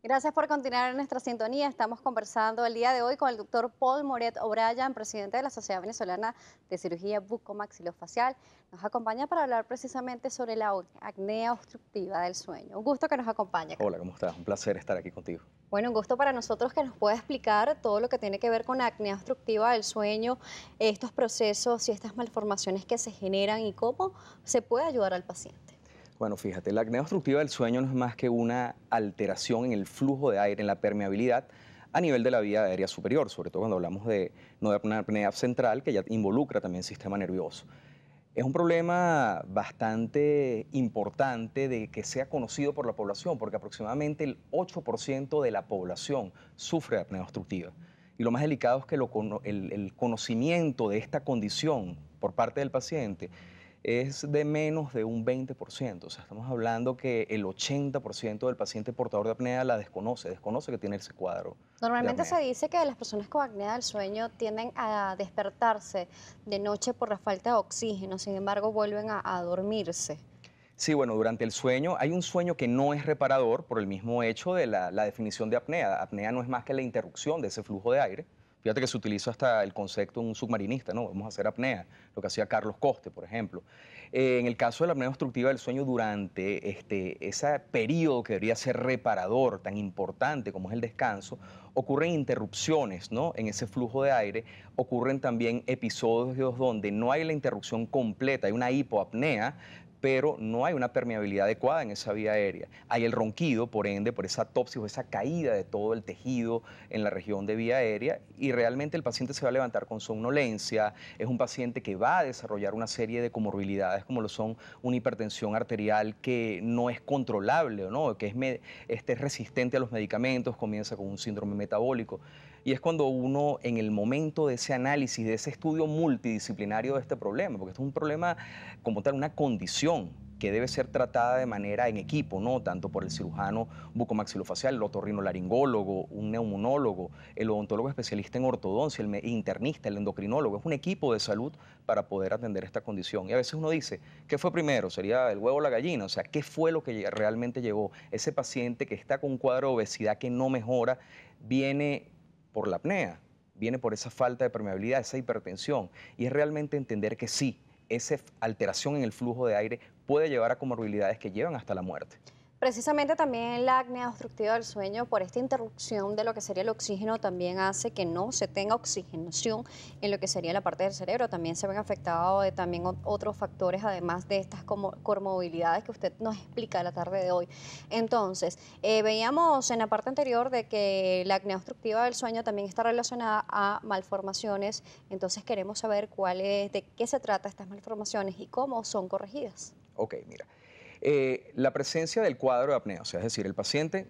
Gracias por continuar en nuestra sintonía. Estamos conversando el día de hoy con el doctor Paul Moret O'Brien, presidente de la Sociedad Venezolana de Cirugía Bucomaxilofacial. Nos acompaña para hablar precisamente sobre la apnea obstructiva del sueño. Un gusto que nos acompañe, Hola, Carlos. ¿cómo estás? Un placer estar aquí contigo. Bueno, un gusto para nosotros que nos pueda explicar todo lo que tiene que ver con la apnea obstructiva del sueño, estos procesos y estas malformaciones que se generan y cómo se puede ayudar al paciente. Bueno, fíjate, la apnea obstructiva del sueño no es más que una alteración en el flujo de aire, en la permeabilidad a nivel de la vía aérea superior, sobre todo cuando hablamos de no de una apnea central que ya involucra también el sistema nervioso. Es un problema bastante importante de que sea conocido por la población, porque aproximadamente el 8% de la población sufre de apnea obstructiva. Y lo más delicado es que el conocimiento de esta condición por parte del paciente es de menos de un 20%. O sea, estamos hablando que el 80% del paciente portador de apnea la desconoce que tiene ese cuadro de Normalmente se apnea. dice que las personas con apnea del sueño tienden a despertarse de noche por la falta de oxígeno, sin embargo vuelven a dormirse. Sí, bueno, durante el sueño hay un sueño que no es reparador por el mismo hecho de la definición de apnea. Apnea no es más que la interrupción de ese flujo de aire. Fíjate que se utiliza hasta el concepto de un submarinista, ¿no? Vamos a hacer apnea, lo que hacía Carlos Coste, por ejemplo. En el caso de la apnea obstructiva del sueño, durante ese periodo que debería ser reparador, tan importante como es el descanso, ocurren interrupciones, ¿no? En ese flujo de aire, ocurren también episodios donde no hay la interrupción completa, hay una hipoapnea, pero no hay una permeabilidad adecuada en esa vía aérea. Hay el ronquido, por ende, por esa topsis o esa caída de todo el tejido en la región de vía aérea y realmente el paciente se va a levantar con somnolencia, es un paciente que va a desarrollar una serie de comorbilidades como lo son una hipertensión arterial que no es controlable, ¿no? Que es resistente a los medicamentos, comienza con un síndrome metabólico. Y es cuando uno, en el momento de ese análisis, de ese estudio multidisciplinario de este problema, porque esto es un problema como tal, una condición que debe ser tratada de manera en equipo, ¿no? Tanto por el cirujano bucomaxilofacial, el otorrinolaringólogo, un neumonólogo, el odontólogo especialista en ortodoncia, el internista, el endocrinólogo. Es un equipo de salud para poder atender esta condición. Y a veces uno dice, ¿qué fue primero? ¿Sería el huevo o la gallina? O sea, ¿qué fue lo que realmente llegó? Ese paciente que está con un cuadro de obesidad que no mejora, viene por la apnea, viene por esa falta de permeabilidad, esa hipertensión. Y es realmente entender que sí, esa alteración en el flujo de aire puede llevar a comorbilidades que llevan hasta la muerte. Precisamente también la apnea obstructiva del sueño, por esta interrupción de lo que sería el oxígeno, también hace que no se tenga oxigenación en lo que sería la parte del cerebro. También se ven afectados de también otros factores, además de estas como comorbilidades que usted nos explica la tarde de hoy. Entonces, veíamos en la parte anterior de que la apnea obstructiva del sueño también está relacionada a malformaciones. Entonces, queremos saber de qué se trata estas malformaciones y cómo son corregidas. Ok, mira. La presencia del cuadro de apnea, o sea, es decir, el paciente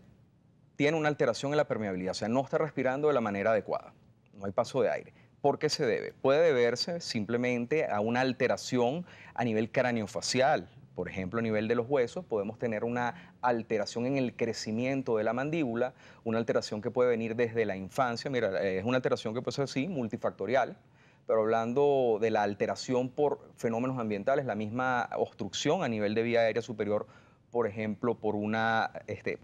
tiene una alteración en la permeabilidad, o sea, no está respirando de la manera adecuada, no hay paso de aire. ¿Por qué se debe? Puede deberse simplemente a una alteración a nivel craneofacial. Por ejemplo, a nivel de los huesos, podemos tener una alteración en el crecimiento de la mandíbula, una alteración que puede venir desde la infancia. Mira, es una alteración que puede ser así, multifactorial, pero hablando de la alteración por fenómenos ambientales, la misma obstrucción a nivel de vía aérea superior, por ejemplo, por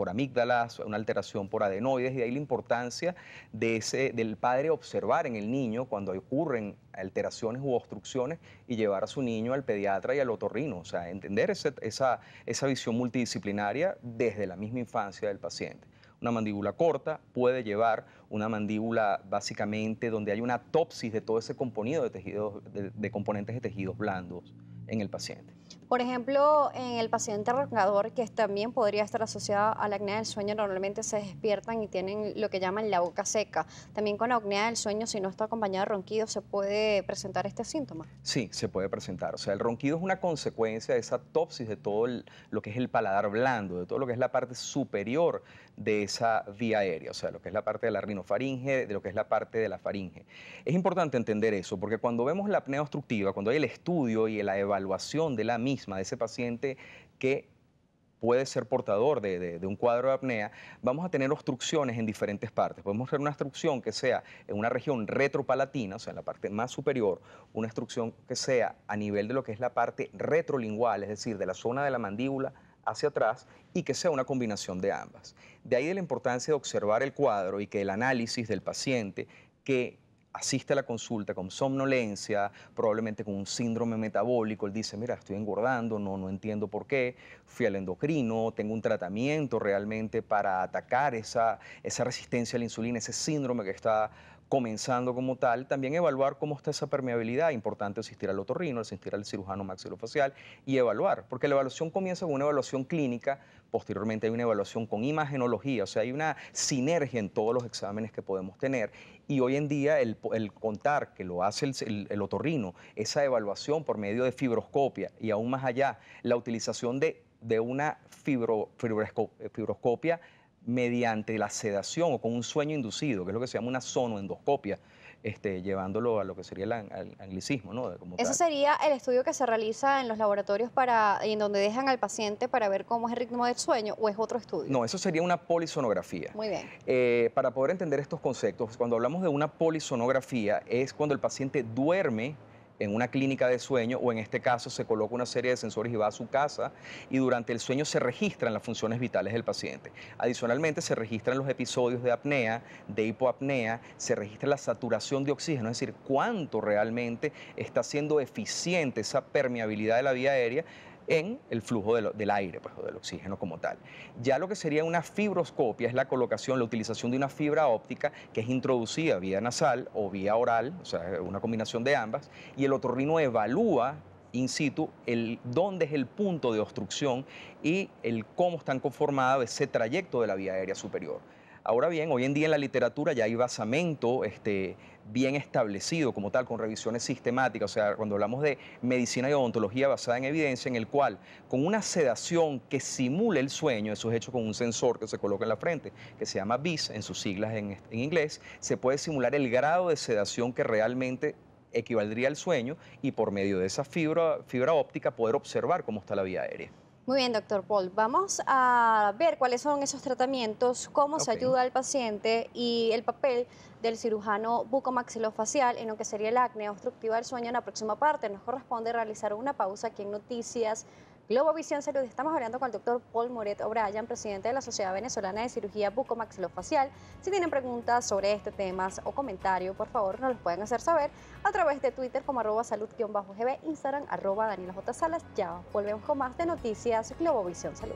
amígdalas, una alteración por adenoides, y de ahí la importancia del padre observar en el niño cuando ocurren alteraciones u obstrucciones y llevar a su niño al pediatra y al otorrino, o sea, entender esa visión multidisciplinaria desde la misma infancia del paciente. Una mandíbula corta puede llevar una mandíbula básicamente donde hay una topsis de todo ese componido de tejidos, de componentes de tejidos blandos en el paciente. Por ejemplo, en el paciente roncador, que también podría estar asociado a la apnea del sueño, normalmente se despiertan y tienen lo que llaman la boca seca. También con la apnea del sueño, si no está acompañado de ronquidos, se puede presentar este síntoma. Sí, se puede presentar. O sea, el ronquido es una consecuencia de esa topsis de todo lo que es el paladar blando, de todo lo que es la parte superior de esa vía aérea, o sea, lo que es la parte de la rinofaringe, de lo que es la parte de la faringe. Es importante entender eso, porque cuando vemos la apnea obstructiva, cuando hay el estudio y la evaluación de la misma, de ese paciente que puede ser portador de un cuadro de apnea, vamos a tener obstrucciones en diferentes partes. Podemos tener una obstrucción que sea en una región retropalatina, o sea, en la parte más superior, una obstrucción que sea a nivel de lo que es la parte retrolingual, es decir, de la zona de la mandíbula hacia atrás y que sea una combinación de ambas. De ahí de la importancia de observar el cuadro y que el análisis del paciente que asiste a la consulta con somnolencia, probablemente con un síndrome metabólico, él dice, mira, estoy engordando, no entiendo por qué, fui al endocrino, tengo un tratamiento realmente para atacar esa resistencia a la insulina, ese síndrome que está comenzando como tal, también evaluar cómo está esa permeabilidad, importante asistir al otorrino, asistir al cirujano maxilofacial y evaluar, porque la evaluación comienza con una evaluación clínica, posteriormente hay una evaluación con imagenología, o sea, hay una sinergia en todos los exámenes que podemos tener y hoy en día el contar que lo hace el otorrino, esa evaluación por medio de fibroscopia y aún más allá, la utilización de una fibroscopia mediante la sedación o con un sueño inducido, que es lo que se llama una sonoendoscopia, llevándolo a lo que sería el anglicismo, ¿no? Como Ese tal. sería el estudio que se realiza en los laboratorios en donde dejan al paciente para ver cómo es el ritmo del sueño, ¿o es otro estudio? No, eso sería una polisonografía. Muy bien. Para poder entender estos conceptos, cuando hablamos de una polisonografía es cuando el paciente duerme en una clínica de sueño o en este caso se coloca una serie de sensores y va a su casa y durante el sueño se registran las funciones vitales del paciente. Adicionalmente se registran los episodios de apnea, de hipoapnea, se registra la saturación de oxígeno, es decir, cuánto realmente está siendo eficiente esa permeabilidad de la vía aérea en el flujo del aire, pues, o del oxígeno como tal. Ya lo que sería una fibroscopia es la colocación, la utilización de una fibra óptica que es introducida vía nasal o vía oral, o sea, una combinación de ambas, y el otorrino evalúa in situ dónde es el punto de obstrucción y el cómo están conformados ese trayecto de la vía aérea superior. Ahora bien, hoy en día en la literatura ya hay basamento bien establecido como tal, con revisiones sistemáticas, o sea, cuando hablamos de medicina y odontología basada en evidencia, en el cual con una sedación que simule el sueño, eso es hecho con un sensor que se coloca en la frente, que se llama BIS en sus siglas en inglés, se puede simular el grado de sedación que realmente equivaldría al sueño y por medio de esa fibra óptica poder observar cómo está la vía aérea. Muy bien, doctor Paul. Vamos a ver cuáles son esos tratamientos, cómo se Ok. ayuda al paciente y el papel del cirujano bucomaxilofacial en lo que sería el acné obstructiva del sueño en la próxima parte. Nos corresponde realizar una pausa aquí en Noticias Globovisión Salud. Estamos hablando con el doctor Paul Moret O'Brien, presidente de la Sociedad Venezolana de Cirugía Bucomaxilofacial. Si tienen preguntas sobre este tema o comentarios, por favor, nos los pueden hacer saber a través de Twitter como @salud_gb, Instagram @DanielaJSalas. Ya volvemos con más de Noticias Globovisión Salud.